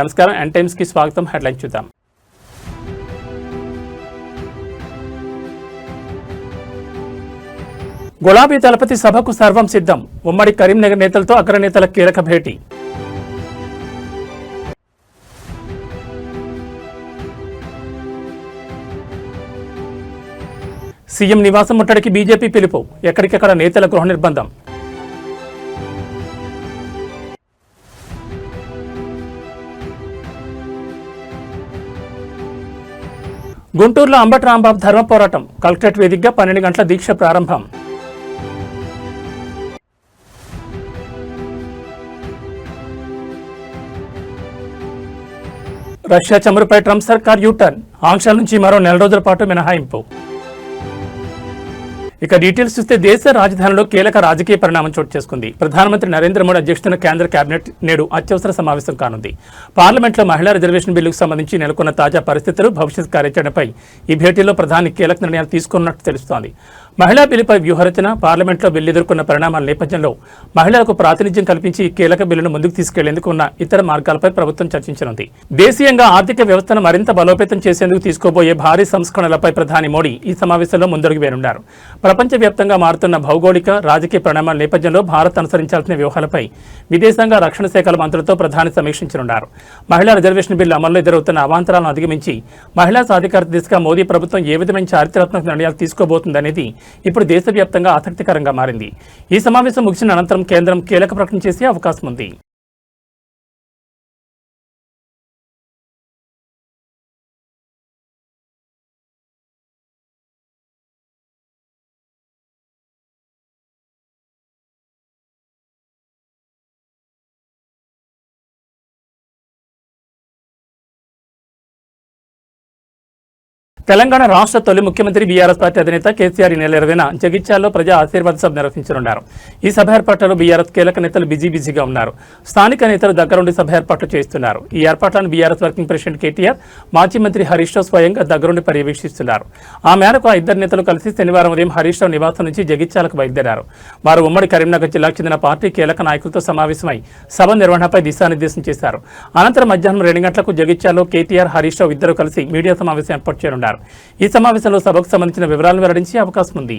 నమస్కారం n times కి స్వాగతం. హెడ్లైన్ చూద్దాం. గులాబీ దళపతి సభకు సర్వం సిద్ధం. ఉమ్మడి కరీంనగర్ నేతలతో అగ్రనేతల కీలక భేటీ. సీఎం నివాసం ముట్టడికి బీజేపీ పిలుపు. ఎక్కడికెక్కడ నేతల గృహ నిర్బంధం. గుంటూరులో అంబటి రాంబాబు ధర్మ పోరాటం. కలెక్టరేట్ వేదికగా 12 గంటల దీక్ష ప్రారంభం. రష్యా చమురుపై ట్రంప్ సర్కార్ యూటర్న్. ఆంక్షల నుంచి మరో 4 రోజుల పాటు మినహాయింపు. ఇక డీటెయిల్స్ చూస్తే దేశ రాజధానిలో కీలక రాజకీయ పరిణామం చోటు చేసుకుంది. ప్రధానమంత్రి నరేంద్ర మోడీ అధ్యక్షతన కేంద్ర కేబినెట్ నేడు అత్యవసర సమావేశం కానుంది. పార్లమెంట్లో మహిళా రిజర్వేషన్ బిల్లుకు సంబంధించి నెలకొన్న తాజా పరిస్థితులు, భవిష్యత్ కార్యాచరణపై ఈ భేటీలో ప్రధాని కీలక నిర్ణయాలు తీసుకున్నట్టు తెలుస్తోంది. మహిళా బిల్లుపై వ్యూహరచన, పార్లమెంట్లో బిల్లు ఎదుర్కొన్న పరిణామాల నేపథ్యంలో మహిళలకు ప్రాతినిధ్యం కల్పించి ఈ కీలక బిల్లును ముందుకు తీసుకెళ్లేందుకు ఉన్న ఇతర మార్గాలపై ప్రభుత్వం చర్చించనుంది. దేశీయంగా ఆర్థిక వ్యవస్థను మరింత బలోపేతం చేసేందుకు తీసుకోబోయే భారీ సంస్కరణలపై ప్రధాని మోడీ ఈ సమావేశంలో ముందడుగు వేనున్నారు. ప్రపంచవ్యాప్తంగా మారుతున్న భౌగోళిక, రాజకీయ పరిణామాల నేపథ్యంలో భారత్ అనుసరించాల్సిన వ్యూహాలపై విదేశాంగ, రక్షణ శాఖల మంత్రులతో ప్రధాని సమీక్షించనున్నారు. మహిళా రిజర్వేషన్ బిల్లు అమల్లో ఎదురవుతున్న అవాంతరాలను అధిగమించి మహిళా సాధికారత దిశగా మోదీ ప్రభుత్వం ఏ విధమైన చారిత్రాత్మక నిర్ణయాలు తీసుకోబోతుందనేది ఇప్పుడు దేశవ్యాప్తంగా ఆసక్తికరంగా మారింది. ఈ సమావేశం ముగిసిన అనంతరం కేంద్రం కీలక ప్రకటన చేసే అవకాశం ఉంది. తెలంగాణ రాష్ట్ర తొలి ముఖ్యమంత్రి బీఆర్ఎస్ పార్టీ అధినేత కేసీఆర్ ఈ నెల 20న జగిత్యాలలో ప్రజా ఆశీర్వాద సభ నిర్వహించనున్నారు. ఈ సభ ఏర్పాట్లలో బీఆర్ఎస్ కీలక నేతలు బిజీగా ఉన్నారు. స్థానిక నేతలు దగ్గరుండి సభ ఏర్పాట్లు చేస్తున్నారు. ఈ ఏర్పాట్లను బీఆర్ఎస్ వర్కింగ్ ప్రెసిడెంట్ కేటీఆర్, మాజీ మంత్రి హరీష్ రావు స్వయంగా దగ్గరుండి పర్యవేక్షిస్తున్నారు. ఆ మేరకు ఆ ఇద్దరు నేతలు కలిసి శనివారం ఉదయం హరీష్ రావు నివాసం నుంచి జగిత్యాలకు బయలుదేరారు. వారు ఉమ్మడి కరీంనగర్ జిల్లాకు చెందిన పార్టీ కీలక నాయకులతో సమావేశమై సభ నిర్వహణపై దిశానిర్దేశం చేశారు. అనంతరం మధ్యాహ్నం 2 గంటలకు జగిత్యాలలో కేటీఆర్, హరీష్ రావు ఇద్దరు కలిసి మీడియా సమావేశం ఏర్పాటు చేయనున్నారు. ఈ సమావేశంలో సభకు సంబంధించిన వివరాలను వెల్లడించే అవకాశం ఉంది.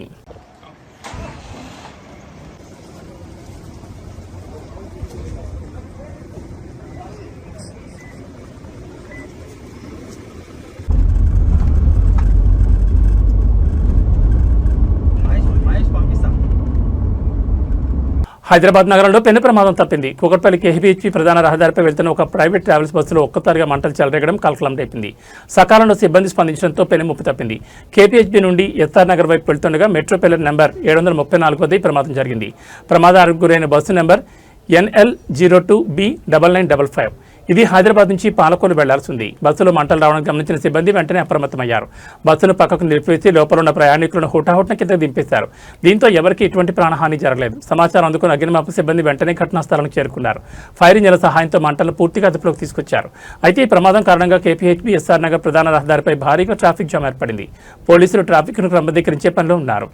హైదరాబాద్ నగరంలో పెను ప్రమాదం తప్పింది. కూకట్పల్లి కేహెచ్పీ ప్రధాన రహదారిపై వెళ్తున్న ఒక ప్రైవేట్ ట్రావెల్స్ బస్సులో ఒక్కసారిగా మంటలు చెలరేగడం కలకలం రేపింది. సకాలంలో సిబ్బంది స్పందించడంతో పెను ముప్పు తప్పింది. కేపీహెచ్పీ నుండి ఎస్ఆర్ నగర్ వైపు వెళ్తుండగా మెట్రో పిల్లర్ నెంబర్ 734 వద్ద ప్రమాదం జరిగింది. ప్రమాదానికి గురైన బస్సు నెంబర్ NL02B9955. ఇది హైదరాబాద్ నుంచి పాలకొల్లు వెళ్లాల్సింది. బస్సులో మంటలు రావడం గమనించిన సిబ్బంది వెంటనే అప్రమత్తమయ్యారు. బస్సును పక్కకు నిలిపివేసి లోపల ఉన్న ప్రయాణికులను హుటాహుటిన కిందకు దింపేశారు. దీంతో ఎవరికి ఎటువంటి ప్రాణహాని జరగలేదు. సమాచారం అందుకున్న అగ్నిమాపక సిబ్బంది వెంటనే ఘటనా స్థలానికి చేరుకున్నారు. ఫైర్ ఇంజన్ల సహాయంతో మంటలను పూర్తిగా అదుపులోకి తీసుకొచ్చారు. అయితే ఈ ప్రమాదం కారణంగా కేపీహెచ్పీ ఎస్ఆర్ నగర్ ప్రధాన రహదారిపై భారీగా ట్రాఫిక్ జామ్ ఏర్పడింది. పోలీసులు ట్రాఫిక్ను క్రమబద్ధీకరించే పనిలో ఉన్నారు.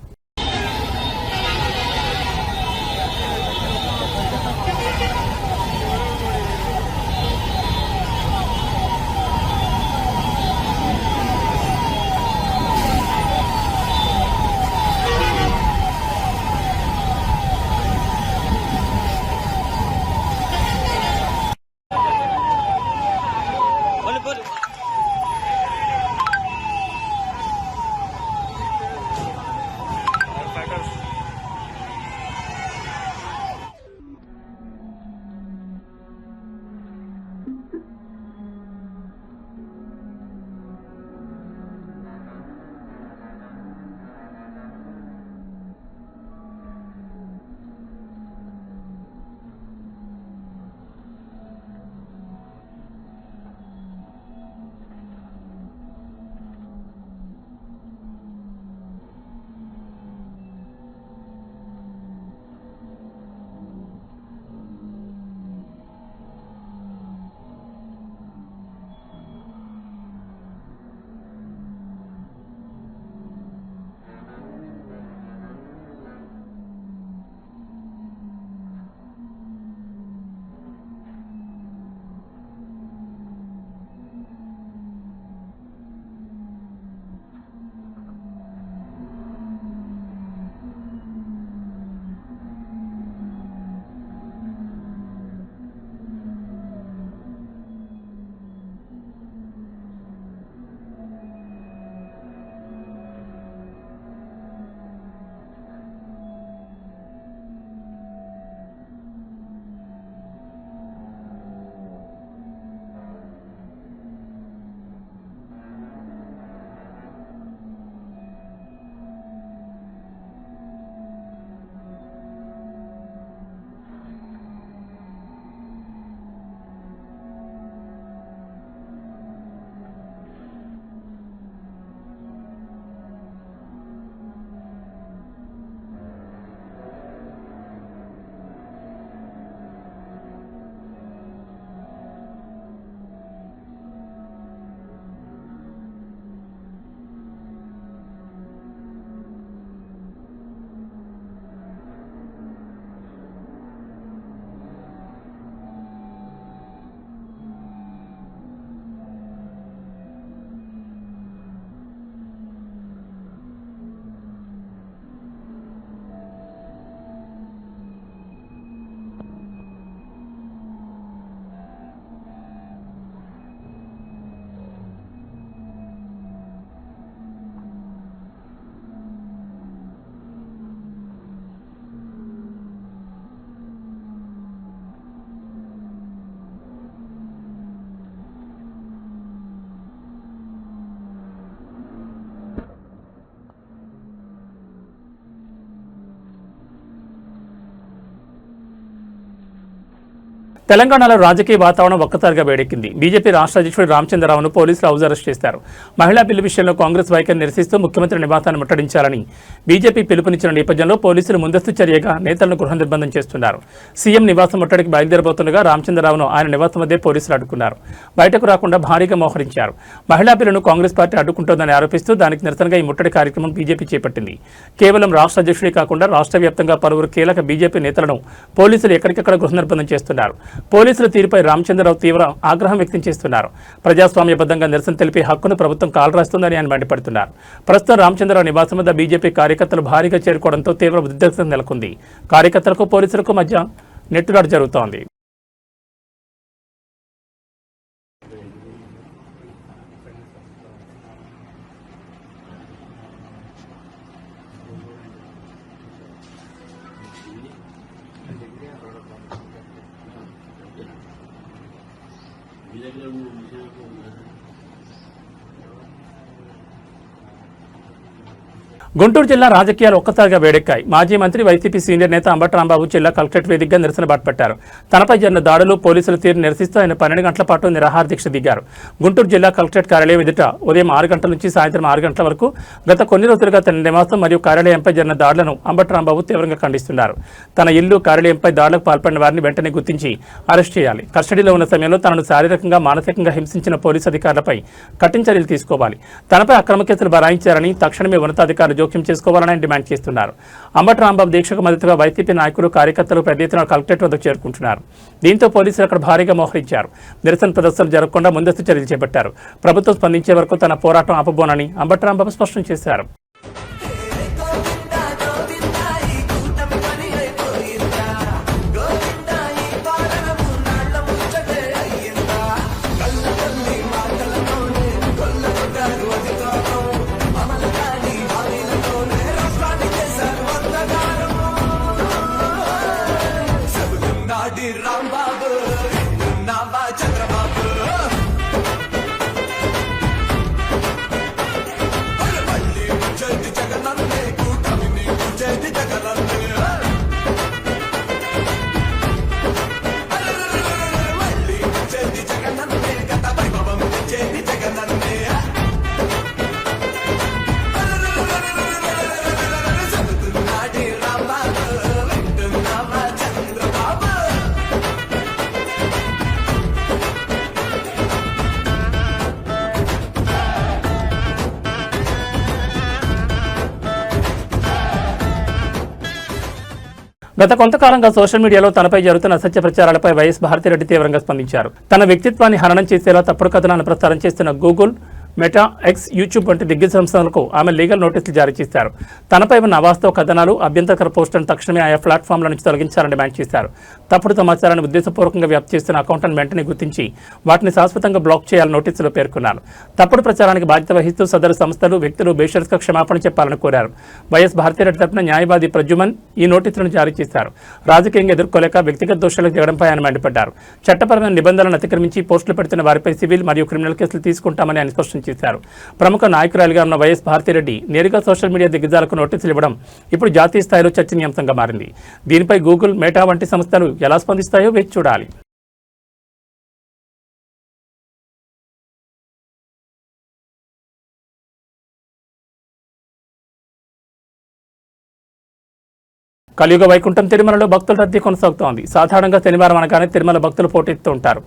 తెలంగాణలో రాజకీయ వాతావరణం ఒక్కసారిగా వేడెక్కింది. బీజేపీ రాష్ట్ర అధ్యక్షుడు రామచంద్రరావును పోలీసులు హౌస్ అరెస్ట్ చేశారు. మహిళా బిల్లు విషయంలో కాంగ్రెస్ వైఖరిని నిరసిస్తూ ముఖ్యమంత్రి నివాసాన్ని ముట్టడించాలని బీజేపీ పిలుపునిచ్చిన నేపథ్యంలో పోలీసులు ముందస్తు చర్యగా నేతలను గృహ నిర్బంధం చేస్తున్నారు. సీఎం నివాసం ముట్టడికి బయలుదేరబోతుండగా రామచంద్రరావును ఆయన నివాసం వద్దే పోలీసులు అడ్డుకున్నారు. బయటకు రాకుండా భారీగా మోహరించారు. మహిళా బిల్లును కాంగ్రెస్ పార్టీ అడ్డుకుంటోందని ఆరోపిస్తూ దానికి నిరసనగా ఈ ముట్టడి కార్యక్రమం బీజేపీ చేపట్టింది. కేవలం రాష్ట్ర అధ్యక్షుడే కాకుండా రాష్ట్ర వ్యాప్తంగా పలువురు కీలక బీజేపీ నేతలను పోలీసులు ఎక్కడికక్కడ గృహ నిర్బంధం చేస్తున్నారు. పోలీసుల తీరుపై రామచంద్రరావు తీవ్ర ఆగ్రహం వ్యక్తం చేస్తున్నారు. ప్రజాస్వామ్యబద్ధంగా నిరసన తెలిపే హక్కును ప్రభుత్వం కాలరాస్తుందని ఆయన మండిపడుతున్నారు. ప్రస్తుతం రామచంద్రరావు నివాసం వద్ద బీజేపీ కార్యకర్తలు భారీగా చేరుకోవడంతో తీవ్ర ఉద్రిక్తత నెలకొంది. కార్యకర్తలకు పోలీసులకు మధ్య నెట్టులాట జరుగుతోంది. గుంటూరు జిల్లా రాజకీయాలు ఒక్కసారిగా వేడెక్కాయి. మాజీ మంత్రి వైసీపీ సీనియర్ నేత అంబటి రాంబాబు జిల్లా కలెక్టరేట్ వేదికగా నిరసన బాటపట్టారు. తనపై జరిగిన దాడులు పోలీసుల తీరును నిరసిస్తూ ఆయన 12 గంటల పాటు నిరాహార దీక్ష దిగారు. గుంటూరు జిల్లా కలెక్టరేట్ కార్యాలయం ఎదుట ఉదయం 6 గంటల నుంచి సాయంత్రం 6 గంటల వరకు గత కొన్ని రోజులుగా తన నివాసం మరియు కార్యాలయంపై జరిగిన దాడులను అంబటి రాంబాబు తీవ్రంగా ఖండిస్తున్నారు. తన ఇల్లు కార్యాలయంపై దాడులకు పాల్పడిన వారిని వెంటనే గుర్తించి అరెస్ట్ చేయాలి. కస్టడీలో ఉన్న సమయంలో తనను శారీరకంగా మానసికంగా హింసించిన పోలీసు అధికారులపై కఠిన చర్యలు తీసుకోవాలి. తనపై అక్రమ కేసులు బరాయించారని తక్షణమే ఉన్నతాధికారులు జోక్యం చేసుకోవాలని డిమాండ్ చేస్తున్నారు. అంబటి రాంబాబు దీక్షకు మద్దతుగా వైసీపీ నాయకులు కార్యకర్తలు పెద్ద ఎత్తున కలెక్టరేట్ వద్దకు చేరుకుంటున్నారు. దీంతో పోలీసులు అక్కడ భారీగా మోహరించారు. నిరసన ప్రదర్శనలు జరగకుండా ముందస్తు చర్యలు చేపట్టారు. ప్రభుత్వం స్పందించే వరకు తన పోరాటం ఆపబోనని అంబటి రాంబాబు స్పష్టం చేశారు. గత కొంతకాలంగా సోషల్ మీడియాలో తనపై జరుగుతున్న అసత్య ప్రచారాలపై వైఎస్ భారతిరెడ్డి తీవ్రంగా స్పందించారు. తన వ్యక్తిత్వాన్ని హననం చేసేలా తప్పుడు కథనాలను ప్రచారం చేస్తున్న గూగుల్, మెటా, ఎక్స్, యూట్యూబ్ వంటి దిగ్గజ సంస్థలకు ఆమె లీగల్ నోటీసులు జారీ చేశారు. తనపై ఉన్న అవాస్తవ కథనాలు, అభ్యంతరకర పోస్టులను తక్షణమే ఆయా ప్లాట్ఫామ్ల నుంచి తొలగించాలని డిమాండ్ చేశారు. తప్పుడు సమాచారాన్ని ఉద్దేశపూర్వకంగా వ్యాప్తి చేస్తున్న అకౌంట్లను వెంటనే గుర్తించి వాటిని శాశ్వతంగా బ్లాక్ చేయాలని నోటీసులో పేర్కొన్నారు. తప్పుడు ప్రచారానికి బాధ్యత వహిస్తూ సదరు సంస్థలు, వ్యక్తులు బేషరతుగా క్షమాపణ చెప్పాలని కోరారు. వైఎస్ భారతిరెడ్డి తరపున న్యాయవాది ప్రజుమన్ ఈ నోటీసులను జారీ చేశారు. రాజకీయంగా ఎదుర్కోలేక వ్యక్తిగత దోషాలకు దిగడంపై ఆయన మండిపడ్డారు. చట్టపరమైన నిబంధనలను అతిక్రమించి పోస్టులు పెడుతున్న వారిపై సివిల్ మరియు క్రిమినల్ కేసులు తీసుకుంటామని ఆయన స్పష్టం చేశారు. ప్రముఖ నాయకురాలిగా ఉన్న వైఎస్ భారతిరెడ్డి నేరుగా సోషల్ మీడియా దిగ్గజాలకు నోటీసులు ఇవ్వడం ఇప్పుడు జాతీయ స్థాయిలో చర్చనీయాంశంగా మారింది. దీనిపై గూగుల్, మెటా వంటి సంస్థలు ఎలా స్పందిస్తాయో వేచి చూడాలి. కలియుగ వైకుంఠం తిరుమలలో భక్తుల రద్దీ కొనసాగుతోంది. సాధారణంగా శనివారం అనగానే తిరుమల భక్తులు పోటెత్తుతూ ఉంటారు.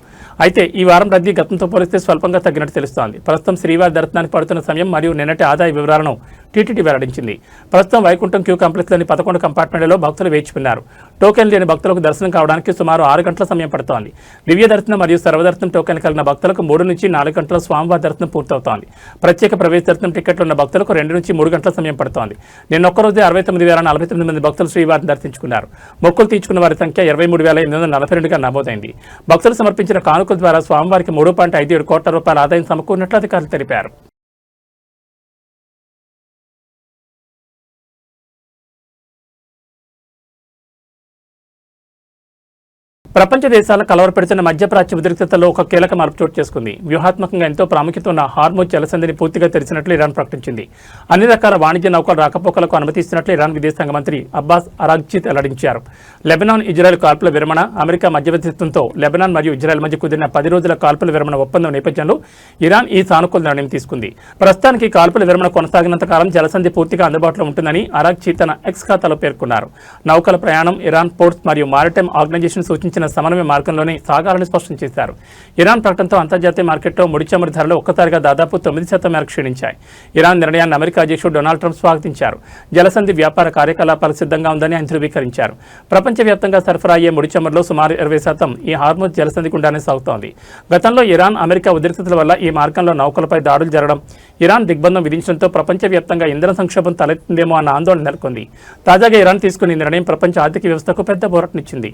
అయితే ఈ వారం రద్దీ గతంతో పోలిస్తే స్వల్పంగా తగ్గినట్టు తెలుస్తోంది. ప్రస్తుతం శ్రీవారి దర్శనానికి పడుతున్న సమయం మరియు నిన్నటి ఆదాయ వివరాలను టీటీడీ వెల్లడించింది. ప్రస్తుతం వైకుంఠం క్యూ కాంప్లెక్స్లోని 11 కంపార్ట్మెంట్లలో భక్తులు వేచిపోయినారు. టోకెన్ లేని భక్తులకు దర్శనం కావడానికి సుమారు 6 గంటల సమయం పడుతోంది. దివ్య దర్శనం మరియు సర్వదర్శనం టోకెన్ కలిగిన భక్తులకు 3 నుంచి 4 గంటల స్వామివారి దర్శనం పూర్తవుతోంది. ప్రత్యేక ప్రవేశ దర్శనం టికెట్లు ఉన్న భక్తులకు 2 నుంచి 3 గంటల సమయం పడుతోంది. నిన్న ఒక్కరోజే 69,049 మంది భక్తులు శ్రీవారిని దర్శించుకున్నారు. మొక్కులు తీర్చుకున్న వారి సంఖ్య 23,842గా నమోదైంది. భక్తులు సమర్పించిన కానుకల ద్వారా స్వామివారికి 3.57 కోట్ల రూపాయల ఆదాయం సమకూరినట్లు అధికారులు తెలిపారు. ప్రపంచ దేశాలను కలవరపెడుతున్న మధ్యప్రాచ్య ఉద్రిక్తతలో ఒక కీలక మార్పు చోటు చేసుకుంది. వ్యూహాత్మకంగా ఎంతో ప్రాముఖ్యత ఉన్న హార్మోజ్ జలసంధిని పూర్తిగా తెరిచినట్లు ఇరాన్ ప్రకటించింది. అన్ని రకాల వాణిజ్య నౌకల రాకపోకలకు అనుమతిస్తున్నట్లు ఇరాన్ విదేశాంగ మంత్రి అబ్బాస్ అరాగ్చి వెల్లడించారు. లెబనాన్ ఇజ్రాయెల్ కాల్పుల విరమణ, అమెరికా మధ్యవర్తిత్వంతో లెబనాన్ మరియు ఇజ్రాయెల్ మధ్య కుదిరిన 10 రోజుల కాల్పుల విరమణ ఒప్పందం నేపథ్యంలో ఇరాన్ ఈ సానుకూల నిర్ణయం తీసుకుంది. ప్రస్తుతానికి కాల్పుల విరమణ కొనసాగినంత కాలం జలసంధి పూర్తిగా అందుబాటులో ఉంటుందని అరాగ్చి తన ఎక్స్ ఖాతాలో పేర్కొన్నారు. నౌకల ప్రయాణం ఇరాన్ పోర్ట్స్ మరియు మారిటైమ్ ఆర్గనైజేషన్ సూచించిన సమన్వయ మార్గంలోనే సాగాలని స్పష్టం చేశారు. ఇరాన్ ప్రకటనతో అంతర్జాతీయ మార్కెట్లో ముడి చమురు ధరలు ఒక్కసారిగా దాదాపు 9% మేరకు క్షీణించాయి. ఇరాన్ నిర్ణయాన్ని అమెరికా అధ్యక్షుడు డొనాల్డ్ ట్రంప్ స్వాగతించారు. జలసంధి వ్యాపార కార్యకలాపాలు సిద్ధంగా ఉందని ఆయన ధృవీకరించారు. ప్రపంచవ్యాప్తంగా సరఫరా అయ్యే ముడి చమురులో సుమారు 20% ఈ హార్మోజ్ జలసంధి గుండానే సాగుతోంది. గతంలో ఇరాన్ అమెరికా ఉద్రిక్తతల వల్ల ఈ మార్గంలో నౌకలపై దాడులు జరగడం, ఇరాన్ దిగ్బంధం విధించడంతో ప్రపంచవ్యాప్తంగా ఇంధన సంక్షోభం తలెత్తిందేమో అన్న ఆందోళన నెలకొంది. తాజాగా ఇరాన్ తీసుకున్న నిర్ణయం ప్రపంచ ఆర్థిక వ్యవస్థకు పెద్ద పోరాటనిచ్చింది.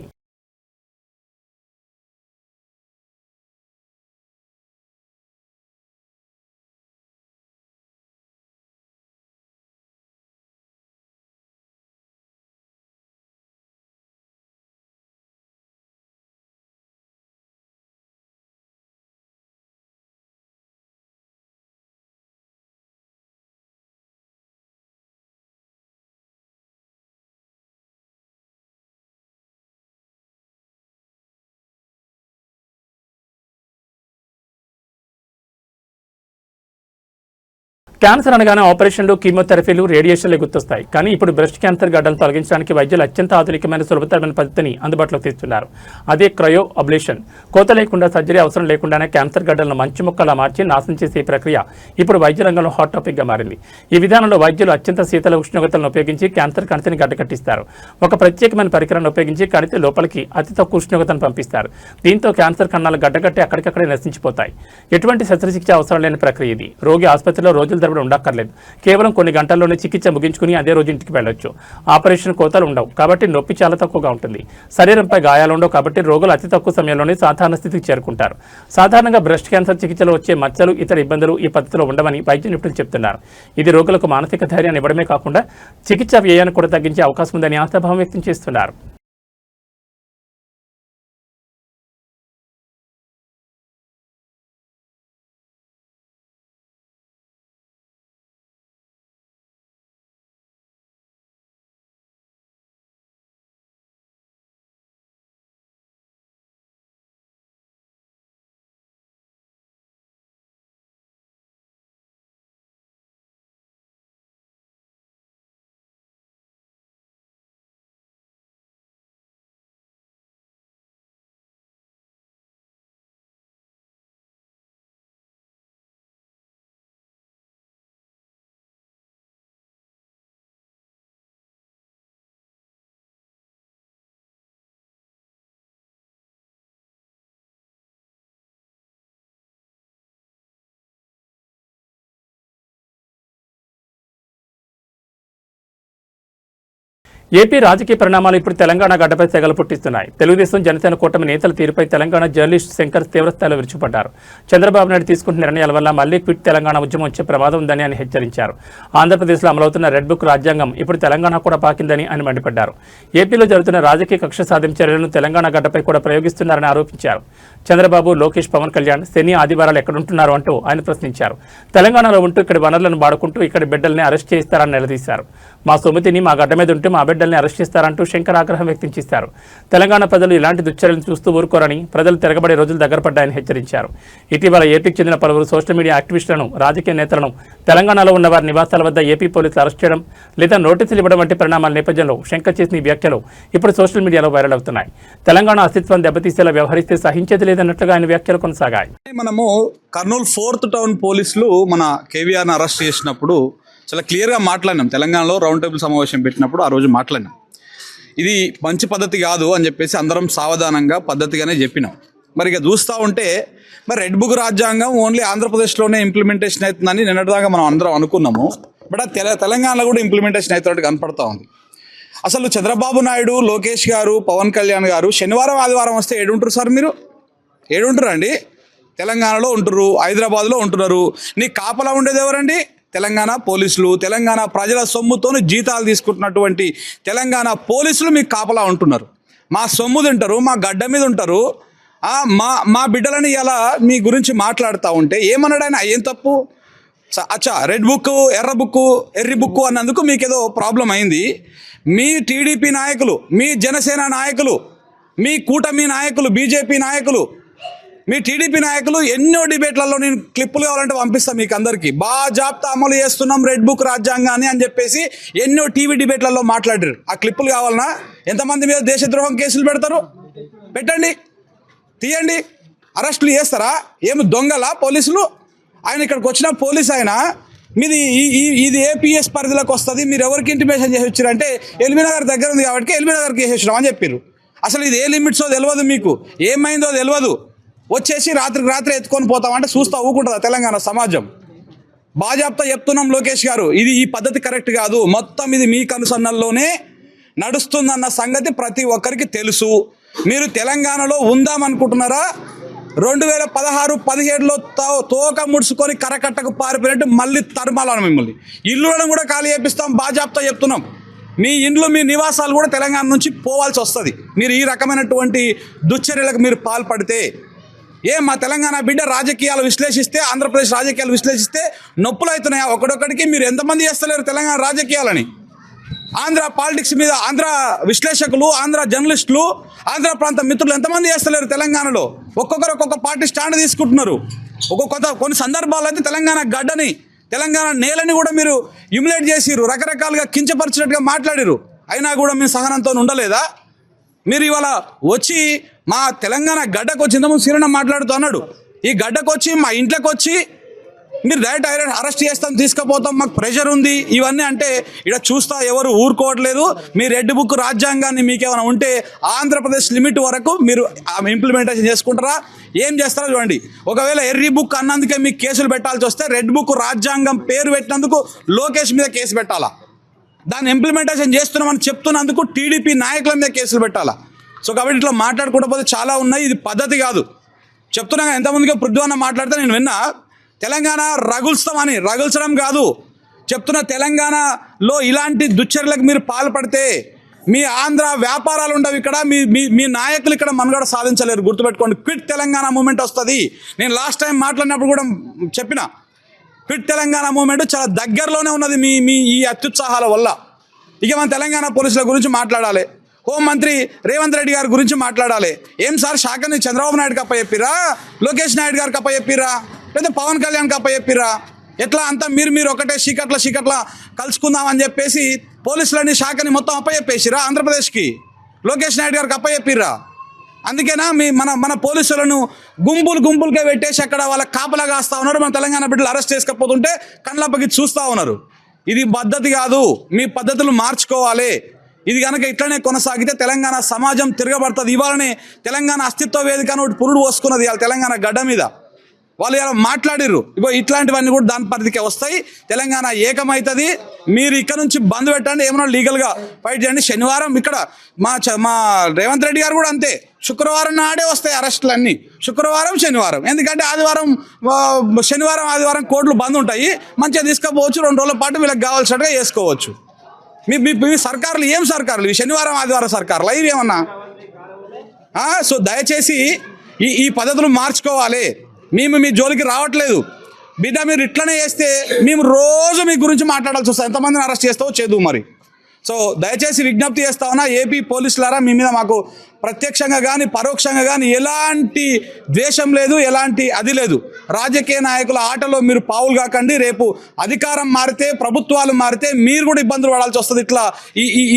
క్యాన్సర్ అనగానే ఆపరేషన్లు, కీమోథెరపీలు, రేడియేషన్లు గుర్తొస్తాయి. కానీ ఇప్పుడు బ్రెస్ట్ క్యాన్సర్ గడ్డలను తొలగించడానికి వైద్యులు అత్యంత ఆధునికమైన సులభతరమైన పద్ధతిని అందుబాటులోకి తెస్తున్నారు. అదే క్రయో అబ్లేషన్. కోత లేకుండా, సర్జరీ అవసరం లేకుండానే క్యాన్సర్ గడ్డలను మంచు మొక్కలా మార్చి నాశనం చేసే ప్రక్రియ ఇప్పుడు వైద్య రంగంలో హాట్ టాపిక్గా మారింది. ఈ విధానంలో వైద్యులు అత్యంత శీతల ఉష్ణోగ్రతలను ఉపయోగించి క్యాన్సర్ కణితిని గడ్డకట్టిస్తారు. ఒక ప్రత్యేకమైన పరికరాన్ని ఉపయోగించి కణితి లోపలికి అతి తక్కువ ఉష్ణోగ్రతను పంపిస్తారు. దీంతో క్యాన్సర్ కణాలు గడ్డకట్టి అక్కడికక్కడే నశించిపోతాయి. ఎటువంటి శస్త్రచికిత్స అవసరం లేని ప్రక్రియ ఇది. రోగి ఆసుపత్రిలో రోజుల ఉండక్కర్లేదు. కేవలం కొన్ని గంటల్లోనే చికిత్స ముగించుకుని అదే రోజు ఇంటికి వెళ్ళొచ్చు. ఆపరేషన్ కోతలు ఉండవు కాబట్టి నొప్పి చాలా తక్కువగా ఉంటుంది. శరీరంపై గాయాలు ఉండవు కాబట్టి రోగులు అతి తక్కువ సమయంలోనే సాధారణ స్థితికి చేరుకుంటారు. సాధారణంగా బ్రెస్ట్ క్యాన్సర్ చికిత్సలో వచ్చే మచ్చలు, ఇతర ఇబ్బందులు ఈ పద్ధతిలో ఉండవని వైద్య నిపుణులు చెబుతున్నారు. ఇది రోగులకు మానసిక ధైర్యాన్ని ఇవ్వడమే కాకుండా చికిత్స వ్యయాన్ని కూడా తగ్గించే అవకాశం ఉందని ఆశాభావం వ్యక్తం చేస్తున్నారు. ఏపీ రాజకీయ పరిణామాలు ఇప్పుడు తెలంగాణ గడ్డపై సెగలు పుట్టిస్తున్నాయి. తెలుగుదేశం, జనసేన కూటమి నేతల తీరుపై తెలంగాణ జర్నలిస్ట్ శంకర్ తీవ్రస్థాయిలో విరుచుపడ్డారు. చంద్రబాబు నాయుడు తీసుకుంటున్న నిర్ణయాల వల్ల మళ్లీ క్విట్ తెలంగాణ ఉద్యమం వచ్చే ప్రమాదం ఉందని ఆయన హెచ్చరించారు. ఆంధ్రప్రదేశ్లో అమలవుతున్న రెడ్ బుక్ రాజ్యాంగం ఇప్పుడు తెలంగాణ కూడా పాకిందని ఆయన మండిపడ్డారు. ఏపీలో జరుగుతున్న రాజకీయ కక్ష సాధింపు చర్యలను తెలంగాణ గడ్డపై కూడా ప్రయోగిస్తున్నారని ఆరోపించారు. చంద్రబాబు, లోకేష్, పవన్ కళ్యాణ్ శని, ఆదివారాలు ఎక్కడుంటున్నారు అంటూ ఆయన ప్రశ్నించారు. తెలంగాణలో ఉంటూ ఇక్కడి వనరులను వాడుకుంటూ ఇక్కడి బిడ్డల్ని అరెస్ట్ చేయిస్తారని నిలదీశారు. మా సొమ్మితిని మా గడ్డ మీద ఉంటే మా బిడ్డల్ని అరెస్ట్ చేస్తారంటూ శంకర్ ఆగ్రహం వ్యక్తం చేశారు. తెలంగాణ ప్రజలు ఇలాంటి దుశ్చర్యలను చూస్తూ ఊరుకోరని, ప్రజలు తిరగబడే రోజులు దగ్గర పడ్డాయని హెచ్చరించారు. ఇటీవల ఏపీకి చెందిన పలువురు సోషల్ మీడియా యాక్టివిస్టులను, రాజకీయ నేతలను తెలంగాణలో ఉన్న వారి నివాసాల వద్ద ఏపీ పోలీసులు అరెస్ట్ చేయడం లేదా నోటీసులు ఇవ్వడం వంటి పరిణామాల నేపథ్యంలో శంకర్ చేసిన ఈ వ్యాఖ్యలు ఇప్పుడు సోషల్ మీడియాలో వైరల్ అవుతున్నాయి. తెలంగాణ అస్తిత్వాన్ని దెబ్బతీసేలా వ్యవహరిస్తే సహించేది లేదన్నట్లుగా ఆయన వ్యాఖ్యలు కొనసాగాయి. మనము కర్నూలు 4th టౌన్ పోలీసులు మన కేవీఆర్ని అరెస్ట్ చేసినప్పుడు చాలా క్లియర్గా మాట్లాడినాం. తెలంగాణలో రౌండ్ టేబుల్ సమావేశం పెట్టినప్పుడు ఆ రోజు మాట్లాడినాం. ఇది మంచి పద్ధతి కాదు అని చెప్పేసి అందరం సావధానంగా పద్ధతిగానే చెప్పినాం. మరి ఇక చూస్తూ ఉంటే మరి రెడ్ బుక్ రాజ్యాంగం ఓన్లీ ఆంధ్రప్రదేశ్లోనే ఇంప్లిమెంటేషన్ అవుతుందని నిన్నటిదాకా మనం అందరం అనుకున్నాము. బట్ తెలంగాణలో కూడా ఇంప్లిమెంటేషన్ అవుతున్నట్టు కనపడతా ఉంది. అసలు చంద్రబాబు నాయుడు, లోకేష్ గారు, పవన్ కళ్యాణ్ గారు శనివారం, ఆదివారం వస్తే ఏడుంటారు సార్? మీరు ఏడుంటారు అండి? తెలంగాణలో ఉంటున్నారు, హైదరాబాద్లో ఉంటున్నారు. నీ కాపలా ఉండేది ఎవరండి? తెలంగాణ పోలీసులు. తెలంగాణ ప్రజల సొమ్ముతో జీతాలు తీసుకుంటున్నటువంటి తెలంగాణ పోలీసులు మీకు కాపలా ఉంటున్నారు. మా సొమ్ము తింటారు, మా గడ్డ మీద ఉంటారు. మా బిడ్డలని ఇలా మీ గురించి మాట్లాడుతూ ఉంటే ఏమన్నాడు ఆయన? ఏం తప్పు? అచ్చా, రెడ్ బుక్, ఎర్ర బుక్, ఎర్రి బుక్ అన్నందుకు మీకేదో ప్రాబ్లం అయింది. మీ టీడీపీ నాయకులు, మీ జనసేన నాయకులు, మీ కూటమి నాయకులు, బీజేపీ నాయకులు, మీ టీడీపీ నాయకులు ఎన్నో డిబేట్లలో నేను క్లిప్పులు కావాలంటే పంపిస్తాను మీకు అందరికీ. బాజాప్తా అమలు చేస్తున్నాం రెడ్ బుక్ రాజ్యాంగాన్ని అని చెప్పేసి ఎన్నో టీవీ డిబేట్లలో మాట్లాడారు. ఆ క్లిప్పులు కావాలన్నా? ఎంతమంది మీద దేశద్రోహం కేసులు పెడతారు? పెట్టండి, తీయండి, అరెస్టులు చేస్తారా? ఏమి దొంగలా పోలీసులు? ఆయన ఇక్కడికి వచ్చిన పోలీస్ ఆయన మీది ఇది ఏపీఎస్ పరిధిలోకి వస్తుంది, మీరు ఎవరికి ఇంటిమేషన్ చేసి వచ్చారంటే ఎల్బీనగర్ దగ్గర ఉంది కాబట్టి ఎల్బీనగర్కి వేసి వచ్చినాం అని చెప్పారు. అసలు ఇది ఏ లిమిట్సో తెలియదు, మీకు ఏమైందో తెలియదు. వచ్చేసి రాత్రికి రాత్రి ఎత్తుకొని పోతామంటే చూస్తూ ఊకుంటుందా తెలంగాణ సమాజం? బాజాప్తా చెప్తున్నాం లోకేష్ గారు, ఈ పద్ధతి కరెక్ట్ కాదు. మొత్తం ఇది మీ కనుసన్నల్లోనే నడుస్తుందన్న సంగతి ప్రతి ఒక్కరికి తెలుసు. మీరు తెలంగాణలో ఉందామనుకుంటున్నారా? 2016-17లో తోక ముడుచుకొని కరకట్టకు పారిపోయినట్టు మళ్ళీ తరమాలను మిమ్మల్ని. ఇల్లులను కూడా ఖాళీ చేపిస్తాం, బాజాప్తా చెప్తున్నాం. మీ ఇండ్లు, మీ నివాసాలు కూడా తెలంగాణ నుంచి పోవాల్సి వస్తుంది మీరు ఈ రకమైనటువంటి దుశ్చర్యలకు మీరు పాల్పడితే. మా తెలంగాణ బిడ్డ రాజకీయాలు విశ్లేషిస్తే, ఆంధ్రప్రదేశ్ రాజకీయాలు విశ్లేషిస్తే నొప్పులు అవుతున్నాయా ఒకడొక్కడికి? మీరు ఎంతమంది చేస్తలేరు తెలంగాణ రాజకీయాలని? ఆంధ్ర పాలిటిక్స్ మీద ఆంధ్ర విశ్లేషకులు, ఆంధ్ర జర్నలిస్టులు, ఆంధ్ర ప్రాంత మిత్రులు ఎంతమంది చేస్తలేరు తెలంగాణలో? ఒక్కొక్కరు ఒక్కొక్క పార్టీ స్టాండ్ తీసుకుంటున్నారు. కొన్ని సందర్భాల్లో అయితే తెలంగాణ గడ్డని, తెలంగాణ నేలని కూడా మీరు హ్యూమిలేట్ చేసిరు, రకరకాలుగా కించపరిచినట్టుగా మాట్లాడిరు. అయినా కూడా మీ సహనంతో ఉండలేదా? మీరు ఇవాళ వచ్చి మా తెలంగాణ గడ్డకు వచ్చి ఇంతకుముందు సీరణ మాట్లాడుతూ అన్నాడు, ఈ గడ్డకు వచ్చి మా ఇంట్లోకి వచ్చి మీరు డైరెక్ట్ అరెస్ట్ చేస్తాం, తీసుకుపోతాం, మాకు ప్రెషర్ ఉంది ఇవన్నీ అంటే ఇక్కడ చూస్తా ఎవరు ఊరుకోవట్లేదు. మీ రెడ్ బుక్ రాజ్యాంగాన్ని మీకేమైనా ఉంటే ఆంధ్రప్రదేశ్ లిమిట్ వరకు మీరు ఇంప్లిమెంటేషన్ చేసుకుంటారా? ఏం చేస్తారో చూడండి. ఒకవేళ ఎర్రీ బుక్ అన్నందుకే మీకు కేసులు పెట్టాల్సి వస్తే రెడ్ బుక్ రాజ్యాంగం పేరు పెట్టినందుకు లోకేష్ మీద కేసు పెట్టాలా? దాన్ని ఇంప్లిమెంటేషన్ చేస్తున్నామని చెప్తున్నందుకు టీడీపీ నాయకుల మీద కేసులు పెట్టాలా? సో కాబట్టి ఇట్లా మాట్లాడుకుంటూ పోతే చాలా ఉన్నాయి. ఇది పద్ధతి కాదు. చెప్తున్నా ఎంతమందిగా పృథ్వన్న మాట్లాడితే నేను విన్నా, తెలంగాణ రగుల్స్తామని. రగుల్చడం కాదు చెప్తున్నా, తెలంగాణలో ఇలాంటి దుశ్చర్యలకు మీరు పాల్పడితే మీ ఆంధ్ర వ్యాపారాలు ఉండవు ఇక్కడ, మీ నాయకులు ఇక్కడ మనుగడ సాధించలేరు. గుర్తుపెట్టుకోండి. క్విట్ తెలంగాణ మూమెంట్ వస్తుంది. నేను లాస్ట్ టైం మాట్లాడినప్పుడు కూడా చెప్పిన, క్విట్ తెలంగాణ మూమెంట్ చాలా దగ్గరలోనే ఉన్నది మీ ఈ అత్యుత్సాహాల వల్ల. ఇక మన తెలంగాణ పోలీసుల గురించి మాట్లాడాలి, హోంమంత్రి రేవంత్ రెడ్డి గారి గురించి మాట్లాడాలి. ఏం సార్ శాఖని చంద్రబాబు నాయుడుకి అప్పచెప్పిరా, లోకేష్ నాయుడు గారికి అప్పచెప్పిరా, లేదా పవన్ కళ్యాణ్కి అప్పచెప్పిరా? ఎట్లా అంతా మీరు ఒకటే చీకట్ల కలుసుకుందామని చెప్పేసి పోలీసులని శాఖని మొత్తం అప్పచెప్పేసిరా ఆంధ్రప్రదేశ్కి? లోకేష్ నాయుడు గారికి అప్పచెప్పిరా? అందుకేనా మన పోలీసులను గుంపులుగా పెట్టేసి అక్కడ వాళ్ళ కాపలా కాస్తా ఉన్నారు. మన తెలంగాణ బిడ్డలు అరెస్ట్ చేసుకపోతుంటే కళ్ళప్పకి చూస్తూ ఉన్నారు. ఇది పద్ధతి కాదు. మీ పద్ధతులు మార్చుకోవాలి. ఇది కనుక ఇట్లనే కొనసాగితే తెలంగాణ సమాజం తిరగబడుతుంది. ఇవాళనే తెలంగాణ అస్తిత్వ వేదిక ఒకటి పురుడు పోసుకున్నది ఇవాళ తెలంగాణ గడ్డ మీద. వాళ్ళు ఇలా మాట్లాడిర్రు. ఇగో ఇట్లాంటివన్నీ కూడా దాని పరిధికే వస్తాయి. తెలంగాణ ఏకమవుతుంది. మీరు ఇక్కడ నుంచి బంద్ పెట్టండి, ఏమన్నా లీగల్గా ఫైట్ చేయండి. శనివారం ఇక్కడ మా రేవంత్ రెడ్డి గారు కూడా అంతే, శుక్రవారం నాడే వస్తాయి అరెస్టులు అన్నీ, శుక్రవారం శనివారం. ఎందుకంటే శనివారం ఆదివారం కోర్టులు బంద్ ఉంటాయి. మంచిగా తీసుకుపోవచ్చు, 2 రోజుల పాటు వీళ్ళకి కావాల్సినట్టుగా చేసుకోవచ్చు. మీ సర్కారులు ఏం సర్కారులు? ఇవి శనివారం ఆదివారం సర్కారులు ఇవి ఏమన్నా? సో దయచేసి ఈ పద్ధతులు మార్చుకోవాలి. మేము మీ జోలికి రావట్లేదు బిడ్డ. మీరు ఇట్లనే చేస్తే మేము రోజు మీ గురించి మాట్లాడాల్సి వస్తుంది. ఎంతమందిని అరెస్ట్ చేస్తావో చేదు మరి. సో దయచేసి విజ్ఞప్తి చేస్తా ఉన్నా, ఏపీ పోలీసులారా, మీ మీద మాకు ప్రత్యక్షంగా కానీ పరోక్షంగా కానీ ఎలాంటి ద్వేషం లేదు, ఎలాంటి అది లేదు. రాజకీయ నాయకుల ఆటలో మీరు పావులు కాకండి. రేపు అధికారం మారితే, ప్రభుత్వాలు మారితే మీరు కూడా ఇబ్బందులు పడాల్సి వస్తుంది ఇట్లా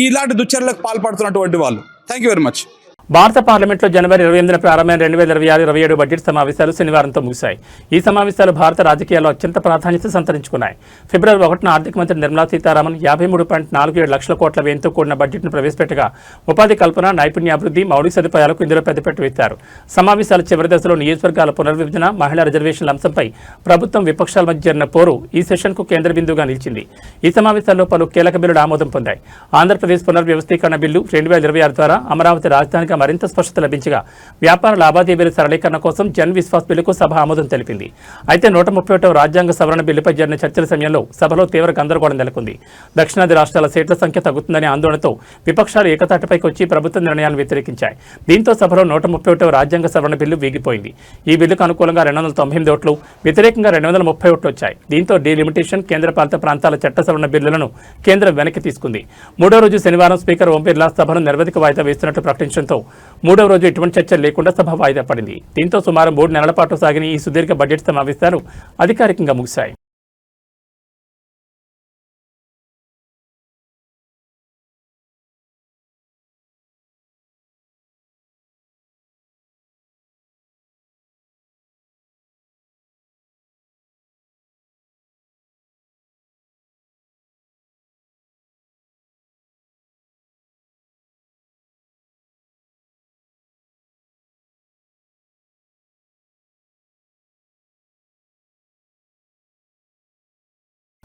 ఇలాంటి దుశ్చర్యలకు పాల్పడుతున్నటువంటి వాళ్ళు. Thank you very much. భారత పార్లమెంట్లో జనవరి 28న ప్రారంభమైన 2026-27 బడ్జెట్ సమావేశాలు శనివారంతో ముగిశాయి. ఈ సమావేశాలు భారత రాజకీయాల్లో అత్యంత ప్రాధాన్యత సంతరించుకున్నాయి. ఫిబ్రవరి 1న ఆర్థిక మంత్రి నిర్మలా సీతారామన్ 53.47 లక్షల కోట్ల వ్యయంతో కూడిన బడ్జెట్ను ప్రవేశపెట్టగా ఉపాధి కల్పన, నైపుణ్యాభివృద్ధి, మౌలిక సదుపాయాలకు ఇందులో పెద్దపీట వేశారు. సమావేశాల చివరి దశలో నియోజకవర్గాల పునర్విభజన, మహిళా రిజర్వేషన్ల అంశంపై ప్రభుత్వం విపక్షాల మధ్య జరిగిన పోరు ఈ సెషన్కు కేంద్ర బిందువుగా నిలిచింది. ఈ సమావేశాల్లో పలు కీలక బిల్లులు ఆమోదం పొందాయి. ఆంధ్రప్రదేశ్ పునర్వ్యవస్థీకరణ బిల్లు 2026 ద్వారా అమరావతి రాజధానిగా అంశాలపై మరింత స్పష్టత లభించగా వ్యాపార లావాదేవీల సరళీకరణ కోసం జన్ విశ్వాస్ బిల్లుకు సభ ఆమోదం తెలిపింది. అయితే 131వ రాజ్యాంగ సవరణ బిల్లుపై జరిగిన చర్చల సమయంలో సభలో తీవ్ర గందరగోళం నెలకొంది. దక్షిణాది రాష్ట్రాల సీట్ల సంఖ్య తగ్గుతుందనే ఆందోళనతో విపక్షాలు ఏకతాటిపైకి వచ్చి ప్రభుత్వ నిర్ణయాలను వ్యతిరేకించాయి. దీంతో సభలో 131వ రాజ్యాంగ సవరణ బిల్లు వీగిపోయింది. ఈ బిల్లుకు అనుకూలంగా 298 ఓట్లు, వ్యతిరేకంగా 230 ఓట్లు వచ్చాయి. దీంతో డీలిమిటేషన్, కేంద్రపాలిత ప్రాంతాల చట్ట సవరణ బిల్లులను కేంద్రం వెనక్కి తీసుకుంది. మూడో రోజు శనివారం స్పీకర్ ఓం బిర్లా సభను నిరవధిక వాయిదా వేస్తున్నట్లు ప్రకటించడంతో మూడవ రోజు ఎటువంటి చర్చలు లేకుండా సభ వాయిదా పడింది. దీంతో సుమారు 3 నెలల పాటు సాగిన ఈ సుదీర్ఘ బడ్జెట్ సమావేశాలు అధికారికంగా ముగిశాయి.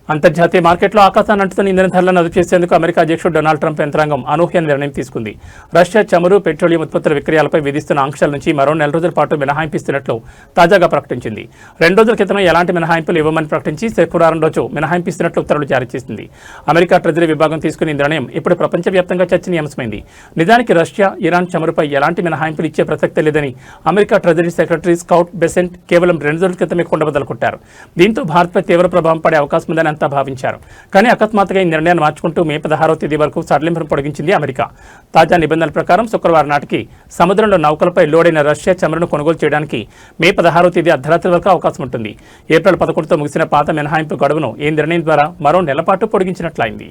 అంతర్జాతీయ మార్కెట్లో ఆకాశాన్ని అంటుతున్న ఇంధన ధరలను అదుపు చేసేందుకు అమెరికా అధ్యక్షుడు డొనాల్డ్ ట్రంప్ యంత్రాంగం అనూహ్య నిర్ణయం తీసుకుంది. రష్యా చమురు, పెట్రోలియం ఉత్పత్తుల విక్రయాలపై విధిస్తున్న ఆంక్షల నుంచి మరో 4 రోజుల పాటు మినహాయింపిస్తున్నట్లు తాజాగా ప్రకటించింది. 2 రోజుల క్రితం ఎలాంటి మినహాయింపులు ఇవ్వమని ప్రకటించి శుక్రవారం రోజు మినహాయింపిస్తున్నట్లు ఉత్తర్వులు జారీ చేసింది. అమెరికా ట్రెజరీ విభాగం తీసుకున్న నిర్ణయం ఇప్పుడు ప్రపంచవ్యాప్తంగా చర్చనీయాంశమైంది. నిజానికి రష్యా, ఇరాన్ చమురుపై ఎలాంటి మినహాయింపులు ఇచ్చే ప్రసక్తే లేదని America treasury secretary scout Besant కేవలం 2 రోజుల క్రితమే కుండబద్దలు కొట్టారు. దీంతో భారత్పై తీవ్ర ప్రభావం పడే అవకాశం ఉందని భావించారు. కానీ అకస్మాత్తుగా ఈ నిర్ణయాన్ని మార్చుకుంటూ మే 16వ తేదీ వరకు సడలింపును పొడిగించింది అమెరికా. తాజా నిబంధనల ప్రకారం శుక్రవారం నాటికి సముద్రంలో నౌకలపై లోడైన రష్యా చమురును కొనుగోలు చేయడానికి మే 16వ తేదీ అర్ధరాత్రి వరకు అవకాశం ఉంటుంది. ఏప్రిల్ 11తో ముగిసిన పాత మినహాయింపు గడువును ఈ నిర్ణయం ద్వారా మరో నెల పాటు పొడిగించినట్లయింది.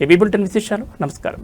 ఏబీ బులెటిన్ విశేషాలు. నమస్కారం.